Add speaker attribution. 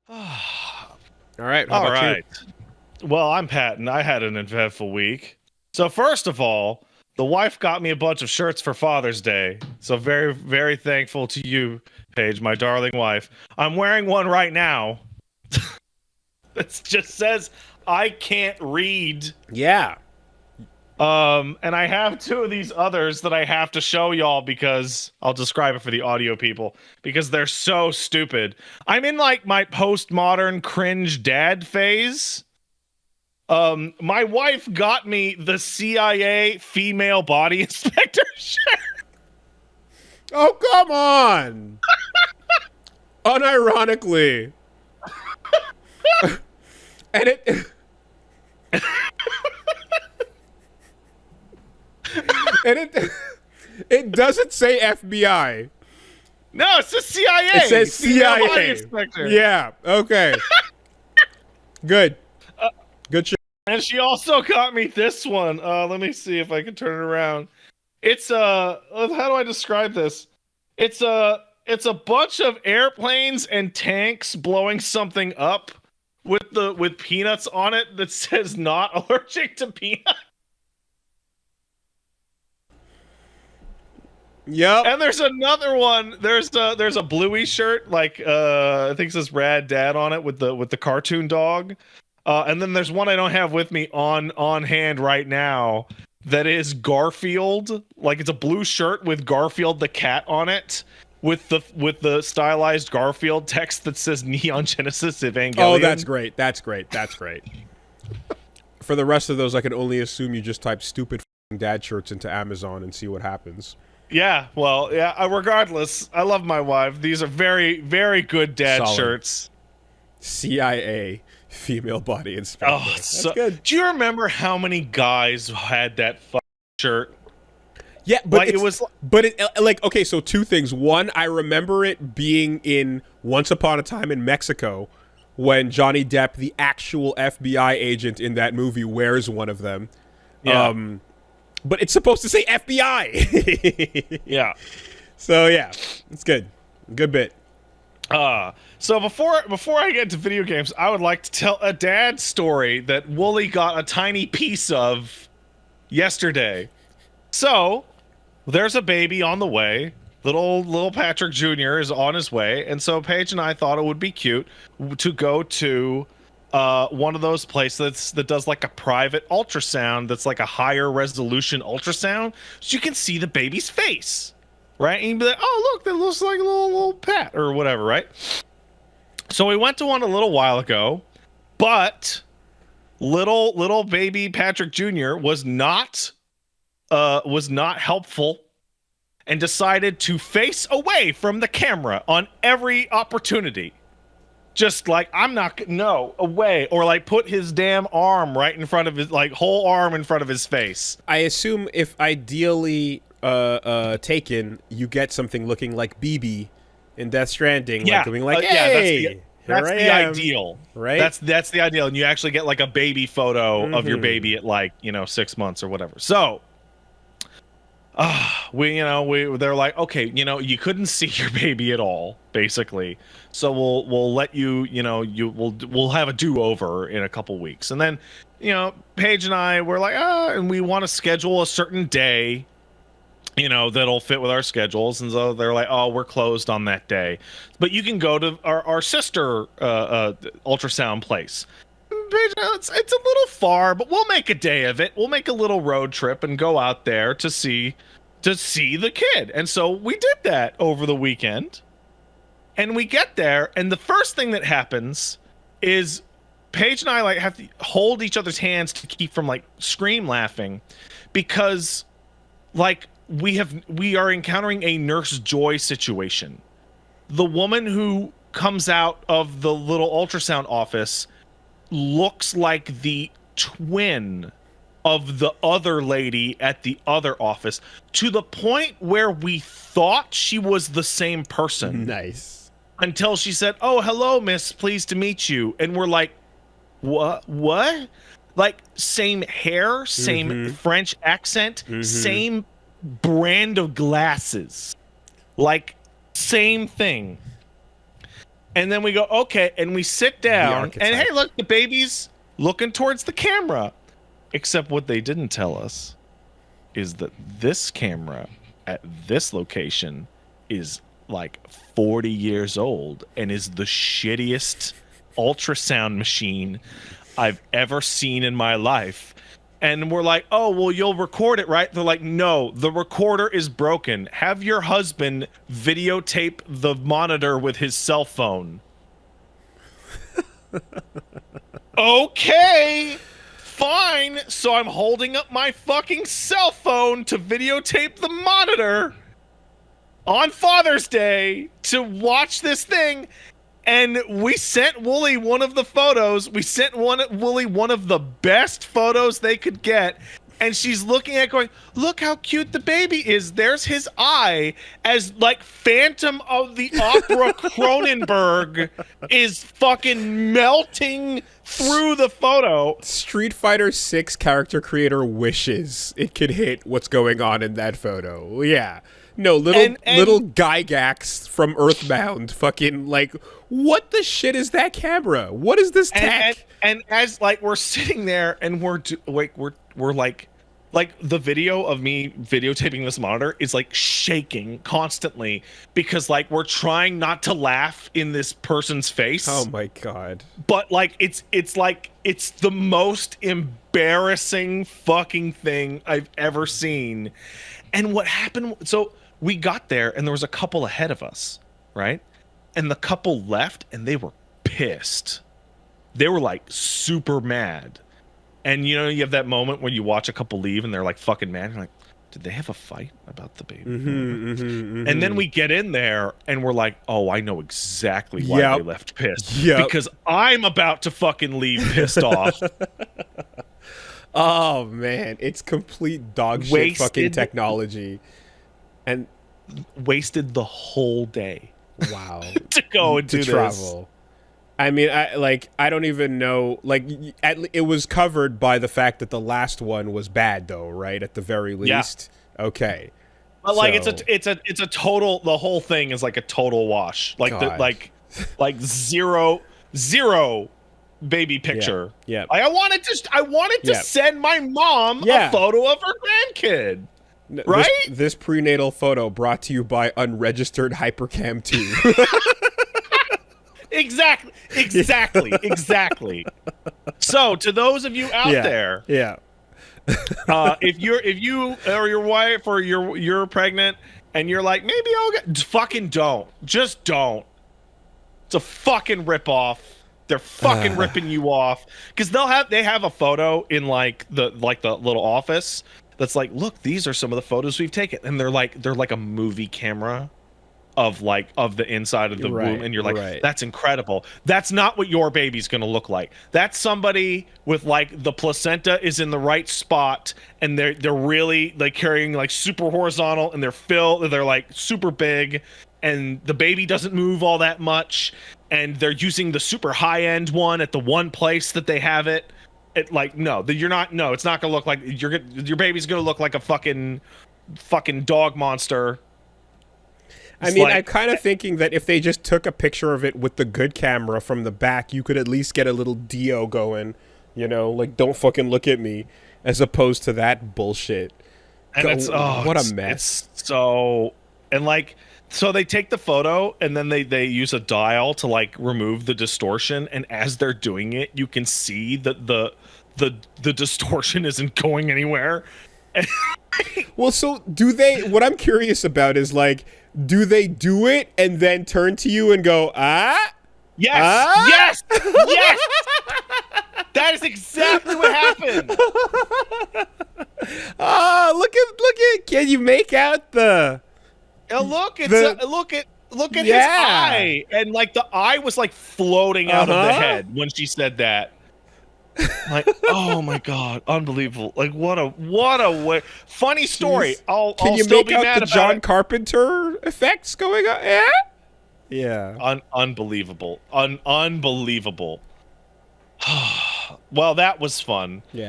Speaker 1: All
Speaker 2: right. How
Speaker 1: All
Speaker 2: about you?
Speaker 1: right. Well, I'm Pat, and I had an eventful week. So first of all, the wife got me a bunch of shirts for Father's Day. So very, very thankful to you, Paige, my darling wife. I'm wearing one right now. That just says I can't read.
Speaker 2: Yeah.
Speaker 1: And I have two of these others that I have to show y'all because I'll describe it for the audio people because they're so stupid. I'm in like my postmodern cringe dad phase. My wife got me the CIA female body inspector shirt.
Speaker 2: Oh, come on. Unironically. And it and it doesn't say FBI.
Speaker 1: No, it's the CIA.
Speaker 2: It says
Speaker 1: female body
Speaker 2: CIA.
Speaker 1: inspector.
Speaker 2: Yeah. Okay. Good. Good shit.
Speaker 1: And she also got me this one. Let me see if I can turn it around. It's how do I describe this? It's a bunch of airplanes and tanks blowing something up with peanuts on it that says not allergic to peanuts.
Speaker 2: Yep.
Speaker 1: And there's another one. There's a bluey shirt like I think it says Rad Dad on it with the cartoon dog. And then there's one I don't have with me on hand right now that is Garfield. Like it's a blue shirt with Garfield the cat on it with the stylized Garfield text that says Neon Genesis Evangelion.
Speaker 2: Oh, that's great. That's great. That's great. For the rest of those, I can only assume you just type stupid dad shirts into Amazon and see what happens.
Speaker 1: Yeah, well, yeah, regardless, I love my wife. These are very, very good dad
Speaker 2: Solid.
Speaker 1: shirts.
Speaker 2: CIA female body inspector.
Speaker 1: Oh,
Speaker 2: That's
Speaker 1: so
Speaker 2: good.
Speaker 1: do you remember how many guys had that shirt?
Speaker 2: Yeah, but
Speaker 1: Like, it was
Speaker 2: like okay, so two things. One, I remember it being in Once Upon a Time in Mexico when Johnny Depp, the actual FBI agent in that movie, wears one of them.
Speaker 1: yeah,
Speaker 2: But it's supposed to say FBI.
Speaker 1: yeah.
Speaker 2: So yeah, it's good. Good bit.
Speaker 1: So before I get to video games, I would like to tell a dad story that Woolie got a tiny piece of yesterday. So there's a baby on the way. Little Patrick Jr. is on his way, and so Paige and I thought it would be cute to go to one of those places that does like a private ultrasound that's like a higher resolution ultrasound, so you can see the baby's face, right? And you'd be like, oh look, that looks like a little Pat or whatever, right? So we went to one a little while ago, but little baby Patrick Jr. was not helpful and decided to face away from the camera on every opportunity. Just like, I'm not, no, away. Or like put his damn arm right in front of his, like whole arm in front of his face.
Speaker 2: I assume if ideally taken, you get something looking like BB in Death Stranding,
Speaker 1: Yeah,
Speaker 2: like going like,
Speaker 1: yeah,
Speaker 2: hey,
Speaker 1: that's the
Speaker 2: am.
Speaker 1: ideal.
Speaker 2: Right?
Speaker 1: That's the ideal. And you actually get like a baby photo of your baby at like, 6 months or whatever. So, they're like, okay, you couldn't see your baby at all, basically. So we'll let you, we'll have a do-over in a couple weeks. And then, Paige and I were like, and we want to schedule a certain day, that'll fit with our schedules. And so they're like, oh, we're closed on that day, but you can go to our sister ultrasound place. It's a little far, but we'll make a day of it. We'll make a little road trip and go out there to see the kid. And so we did that over the weekend. And we get there, and the first thing that happens is Paige and I like have to hold each other's hands to keep from like scream laughing, because like we are encountering a Nurse Joy situation. The woman who comes out of the little ultrasound office looks like the twin of the other lady at the other office, to the point where we thought she was the same person.
Speaker 2: Nice.
Speaker 1: Until she said, oh, hello, miss, pleased to meet you. And we're like, what? Like, same hair, same French accent, same brand of glasses. Like, same thing. And then we go, okay, and we sit down, and
Speaker 2: archetype.
Speaker 1: hey, look, the baby's looking towards the camera. Except what they didn't tell us is that this camera at this location is like 40 years old and is the shittiest ultrasound machine I've ever seen in my life. And we're like, oh, well, you'll record it, right? They're like, no, the recorder is broken. Have your husband videotape the monitor with his cell phone. Okay, fine. So I'm holding up my fucking cell phone to videotape the monitor on Father's Day to watch this thing. And we sent Woolie one of the photos. We sent Woolie one of the best photos they could get. And she's looking at going, look how cute the baby is. There's his eye as like Phantom of the Opera Cronenberg is fucking melting through the photo.
Speaker 2: Street Fighter 6 character creator wishes it could hit what's going on in that photo. Yeah. No, little Gygax from Earthbound fucking like, what the shit is that camera? What is this tech?
Speaker 1: And as like we're sitting there and we're like the video of me videotaping this monitor is like shaking constantly because like we're trying not to laugh in this person's face.
Speaker 2: Oh my god.
Speaker 1: But like it's the most embarrassing fucking thing I've ever seen. And what happened, so we got there and there was a couple ahead of us, right? And the couple left and they were pissed. They were like super mad. And you know, you have that moment when you watch a couple leave and they're like fucking mad. You're like, did they have a fight about the baby? And then we get in there and we're like, oh, I know exactly why they left pissed. Because I'm about to fucking leave pissed off.
Speaker 2: Oh man, it's complete dog shit fucking technology. And
Speaker 1: wasted the whole day.
Speaker 2: Wow.
Speaker 1: To go and do
Speaker 2: travel.
Speaker 1: This.
Speaker 2: I mean, I don't even know. Like, it was covered by the fact that the last one was bad, though, right? At the very least. Yeah. Okay.
Speaker 1: But like, it's a total. The whole thing is like a total wash. Like like zero baby picture.
Speaker 2: Yeah.
Speaker 1: Like, I wanted to send my mom a photo of her grandkid. Right.
Speaker 2: This prenatal photo brought to you by Unregistered Hypercam 2.
Speaker 1: Exactly. So, to those of you out there, if you or your wife or you're pregnant and you're like, maybe I'll get, fucking don't, just don't. It's a fucking ripoff. They're fucking ripping you off because they have a photo in like the little office that's like, look, these are some of the photos we've taken, and they're like a movie camera of the inside of the womb, and you're like, that's incredible. That's not what your baby's gonna look like. That's somebody with like the placenta is in the right spot, and they're really like carrying like super horizontal, and they're like super big, and the baby doesn't move all that much, and they're using the super high end one at the one place that they have it. It like no, it's not gonna look like your baby's gonna look like a fucking dog monster.
Speaker 2: I mean, I'm kind of thinking that if they just took a picture of it with the good camera from the back, you could at least get a little Dio going, you know, like, don't fucking look at me, as opposed to that bullshit.
Speaker 1: And
Speaker 2: what a mess.
Speaker 1: So they take the photo and then they use a dial to like remove the distortion, and as they're doing it, you can see that the distortion isn't going anywhere.
Speaker 2: Well, so do they? What I'm curious about is like, do they do it and then turn to you and go,
Speaker 1: yes, yes, yes? That is exactly what happened.
Speaker 2: Look at! Can you make out the?
Speaker 1: Look at his eye, and like the eye was like floating out of the head when she said that. Like, oh my god, unbelievable! Like, what a way. Funny story.
Speaker 2: Can you make out the John Carpenter effects going on? Yeah.
Speaker 1: Unbelievable. Unbelievable. Well, that was fun.
Speaker 2: Yeah.